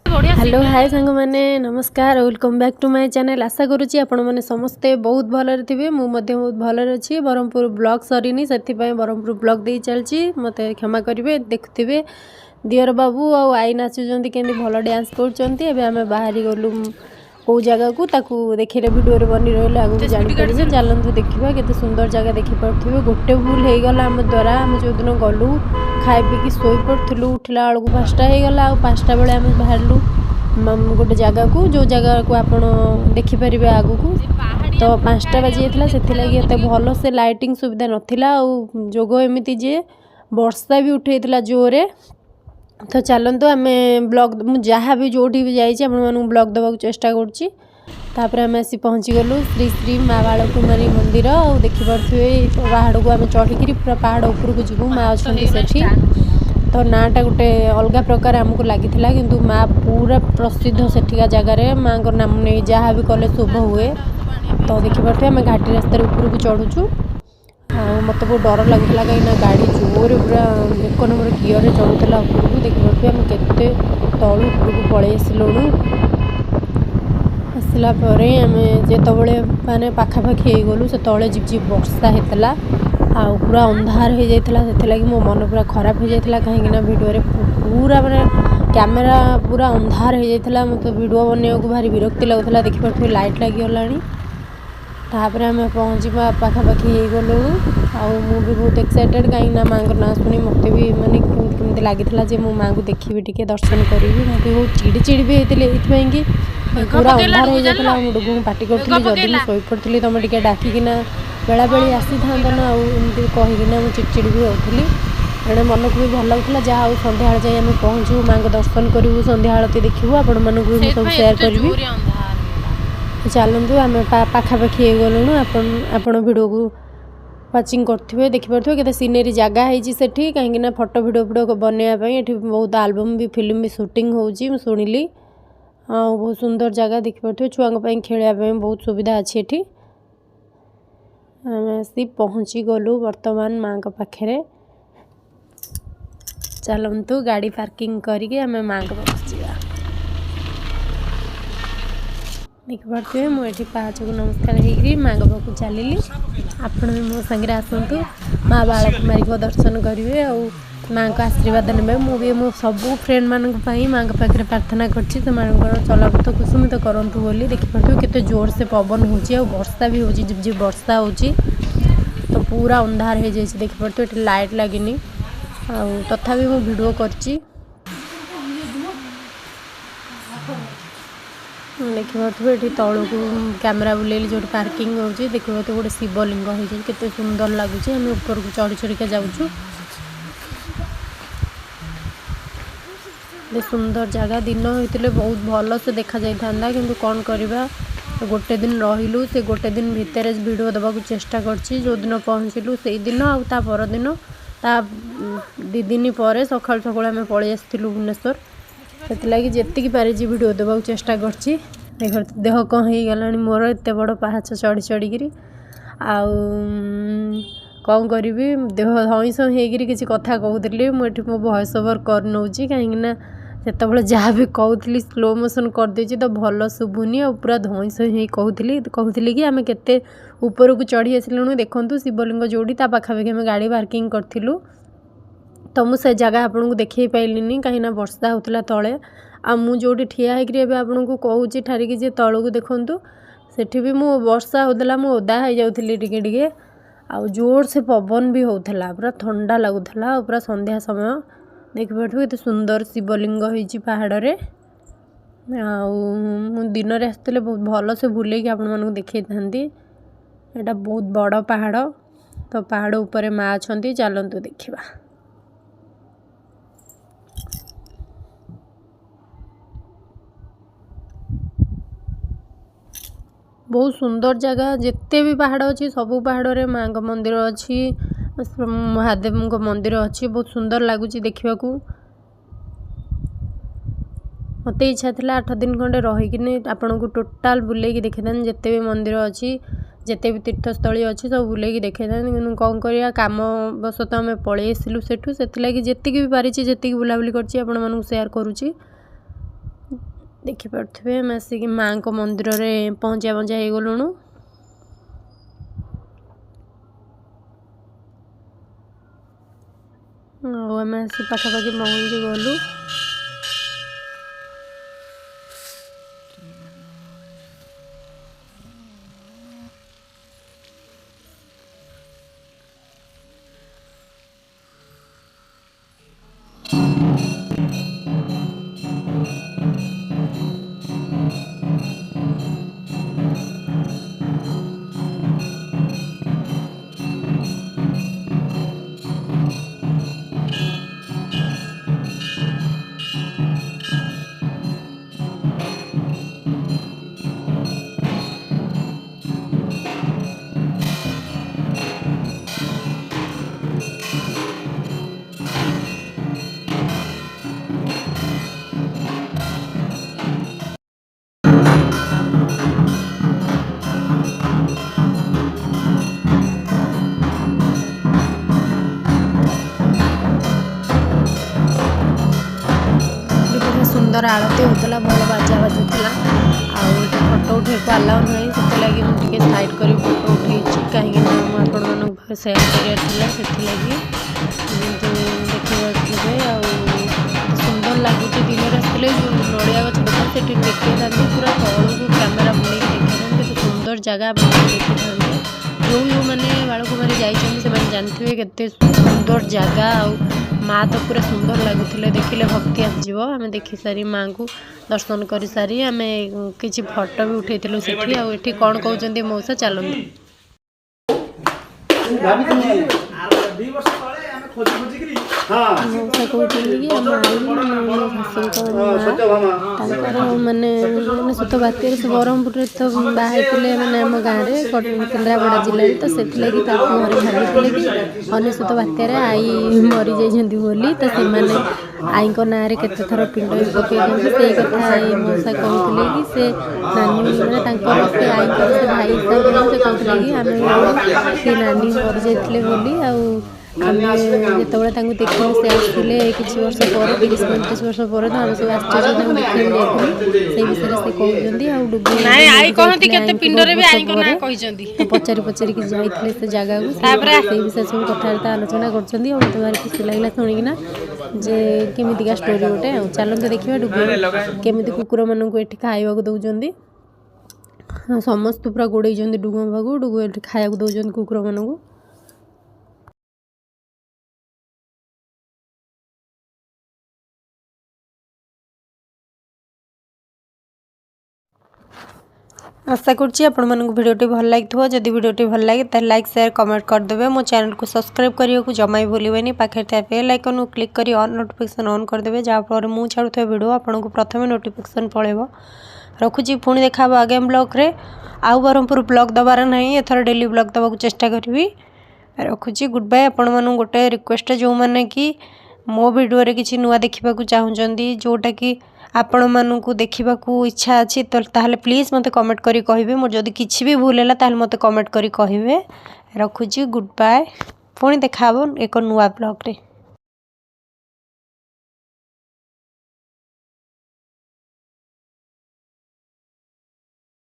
Hello hi सांग मैंने नमस्कार welcome back to my channel. आशा करुँची आपण मैंने समस्ते बहुत भलरे थे। मुझे बहुत भलरे अच्छी। ब्रह्मपुर ब्लॉग सरीनी से ब्रह्मपुर ब्लॉग दे चलती मत क्षमा करेंगे। देखुवे दियर बाबू और आई नाचुंट के भल डांस कर बाहरी गलु कौ जगह को देखिए वीडियो बनी रही आगे जापर चलते देखा केते सुंदर जगह देखिपे। गोटे भूल हो गला आम द्वारा आम जो दिन गलु खाई पीकी शोई पड़ू उठला बेलू 5टा होगला आ 5टा बेले आम बाहरलु गोटे जगह को जो जगह को आप देखिपारे आगू को तो 5टा बाजी जाता से भल से लाइटिंग सुविधा नाला जोग एमती जे वर्षा भी उठेला जोरे। तो चलतु आम ब्लॉग मुझा भी जो भी जाइए ब्लॉग देवा चेष्टा करुँची। आम आसी पहुँची गलु श्री श्री माँ बालकुमारी मंदिर और देखिपे पहाड़ को आम चढ़ी पूरा पहाड़ उपरको जीवु माँ अच्छा से तो नाटा गोटे अलग प्रकार आमको लगी किंतु माँ पूरा प्रसिद्ध सेठिका जगार माँ को नाम नहीं जहाँ भी कले शुभ हुए। तो देखिपे आम घाटी रास्तार उपरको चढ़ुचु मत बहुत डर लगुला कहीं गाड़ी जोर पूरा 1 नंबर गियर चलूला उपरको देखिपे आम केते तलू उपरको पलि आसलुणु। आसला आम जिते माने पाखापाखि गलु से तले झिप झिप वर्षा होता आ पूरा अंधार हो जाता से मो मन पूरा खराब हो जाता कहीं वीडियो पूरा माने कैमेरा पूरा अंधार हो जाता मतलब वीडियो बनने को भारी विरक्ति लगुला। देखिपे लाइट लगिगला तापर आम पहुँचा पाखापाखि हो गलु भी बहुत एक्साइटेड कहीं माँ ना शुणी मत भी माने कमी लगी मो माँ को देखी टी दर्शन करी मुझे बहुत चिड़ी भी होती कि पूरा अंधार हो जाता मुझे पार्टी करी जल्दी शोई पड़ी तुम टे डाकिना बेला बेली आसी था ना आमती कहीकिना मुझे चिड़चिड़ भी होती एणे मन को भी भल लगुला जहाँ सन्ध्या जाए आम पहुँचू माँ को दर्शन करूँ सन्ध्या आरती देखू आपण मानक भी सब सेयार करी। चलतु आम पाखापाखि हो गलुणु आपण वीडियो को वाचिंग करेंगे देखिपे केते सीनेरी जगह है कहीं फोटो वीडियो बनवाई ये बहुत आल्बम भी फिल्म भी शूटिंग होची शुणिली बहुत सुंदर जगह देखिपे छुआ खेलने बहुत सुविधा अच्छी ये आम आसी पहुँची गलु वर्तमान माँ को पाखे। चलतु गाड़ी पार्किंग करके आम माँ को पहुँचा देखिपे मुझे पाँच को नमस्कार हो माँ पाक चलि आपण भी मो संगे आसतु माँ बालकुमारी को दर्शन करेंगे और माँ को आशीर्वाद ने मुझे मो सबू फ्रेंड मानक माँ के पाखे प्रार्थना करछि चलपथ कुसुमित करंतु बोली। देखिपे केते जोर से पवन हो वर्षा भी हो झिप वर्षा हो तो पूरा अंधार हो जाए देखिपे ये लाइट लगिनी तथापि मो वीडियो करछि देखिपे ये तौल को कैमेरा बुले जो पार्किंग हो देखिए गोटे शिवलिंग होते सुंदर लगुच आम ऊपर को चढ़ी चढ़िका जाऊँ सुंदर जगह दिन होते बहुत भल से देखा जाता किंतु कौन करवा गोटे दिन रहिलु से गोटे दिन भितर वीडियो देवा चेष्टा करछि जो दिन पहुँचलु से दिन आ परदिन ता 2 दिन पर सकाल सकाल आम पलि आसलु भुवनेश्वर से जी पारे वीडियो देवा चेष्टा करछि। देख देह कौन हो गला मोर एत बड़ पहाच चढ़ी चढ़ी कौन करी देह धईस होगी किसी कथा कहूली मुझे मो वॉइस ओवर कर नौची कहीं से जहाँ भी कहूली स्लो मोशन करदे तो भल शुभुनी और पूरा धईस कहूली कि आम केते ऊपर को चढ़ी आसलुणु। देखु शिवलिंग जोड़ी ता पाखापाखि आम गाड़ी पार्किंग करूँ तो मुझे जगह आपको देखे पाइलिनी कहीं वर्षा होता तले आ मु जोटी ठिया होकर आपन को कहूँ ठारिकी जे तलू को देखु सेठी भी मु वर्षा होता मु ओदा हो जाऊँगी टिके आ जोर से पवन भी होता पूरा ठंडा लगुला पूरा संध्या समय देखिए ये सुंदर शिवलिंग हो पहाड़ में दिन में आसते बहुत भल से बुले आपण देखी था यहाँ बहुत बड़ पहाड़ तो पहाड़ ऊपर माँ अच्छा चलतु देखा। बहुत सुंदर जगह जिते भी पहाड़ अच्छी सबू पहाड़ में माँ का मंदिर अच्छी महादेव का मंदिर अच्छी बहुत सुंदर लगुच देखा मत इच्छा था 8 दिन खंडे रहीकि आपन को टोटाल बुले देखी था जिते भी मंदिर अच्छी जिते भी तीर्थस्थली अच्छी सब बुले देखी था कि कौन कर कम बस आम पलि आसलु सेठू से जी भी पारी जी बुलाबुली कर सेयार करुँची देखिपे आम आसिक माँ को मंदिर में पहुँचा हो गलुणु। आम आसी पाखापाखि पहुँची गलु। सुंदर आरती होता भल बाजा बाजुला फोटो उठे अलाउ ना से लगी मुझे साइड कर फोटो उठे कहीं आपण सेयार कर देखिए सुंदर लगुच दिन आसते जो नड़िया गछ देखा देखी था पूरा तौल को कैमेरा बुले देखी था सुंदर जगह देखी था जो जो मैंने बालकुमारी जाइए जानते केते सुंदर जगह माँ तो पूरा सुंदर लगुले देखिले भक्ति आसो आम देखी सारी माँ को दर्शन कर सारी आम किसी फोटो भी उठेलु से कौन कहते मौसा चलते मौसा कहते कि माने सुत बात्यार से ब्रह्मपुर तो बाहर मैंने आम गाँव में केन्द्रापड़ा जिले तो से घर भाई कि अनेशत बात्यार आई मरी जाइए तो से आई ना केते थर पिंड भी पकई से कथा मौसा कहते कि से नानी मैंने आई भाई हिसाब से कहते कि आम से नानी मरी जाइए आम जो देखने से आसते किसी वर्ष पर 30-35 वर्ष पर तो आम सब आश्चर्य देखने जाइए विषय से कहते पचारि पचारि जाते से जगह को विषय सब कथबार्ता आलोचना कर भारी खुशी लगे शुणिकिना जे केमितिका स्टोरी गोटे चलते देखा डुगु केमी कुकुर मानक ये खावा दौरान समस्त पूरा गोड़े डुगु पाक डुगु ये खाया दौरान कुकुर मानक आशा करुँची भिडियोटी भल लगी जदि भिडियोटी भल लगे तो लाइक शेयर कमेंट करदे मो चैनल को सब्सक्राइब करने को जमा भी भूलें पाखे बेल आइकन को क्लिक कर ऑन नोटिफिकेशन ऑन करदे जहाँफल मुझे छाड़ुवा भिडियो आपको प्रथम नोटिफिकेशन पड़ेगा। रखुची पुणी देखा आगामी ब्लॉग रे आउ ब्रह्मपुर ब्लॉग दबार ना एथर डेली ब्लॉग दबा चेष्टा करी। रखुची गुड बाय। आपण मानू गोटे रिक्वेस्ट जो मैंने कि मो भिडियो रे किसी नुआ देखा चाहूँगी जोटा कि आपण मानू देखा इच्छा अच्छी तो ताहले प्लीज़ मते कमेंट करी कहिबे मोर जदि किछि भी भूल है ताहले मते कमेंट करी कहिबे। रखुची गुड बाय। पुणी देखा एक नुआ ब्लॉग रे।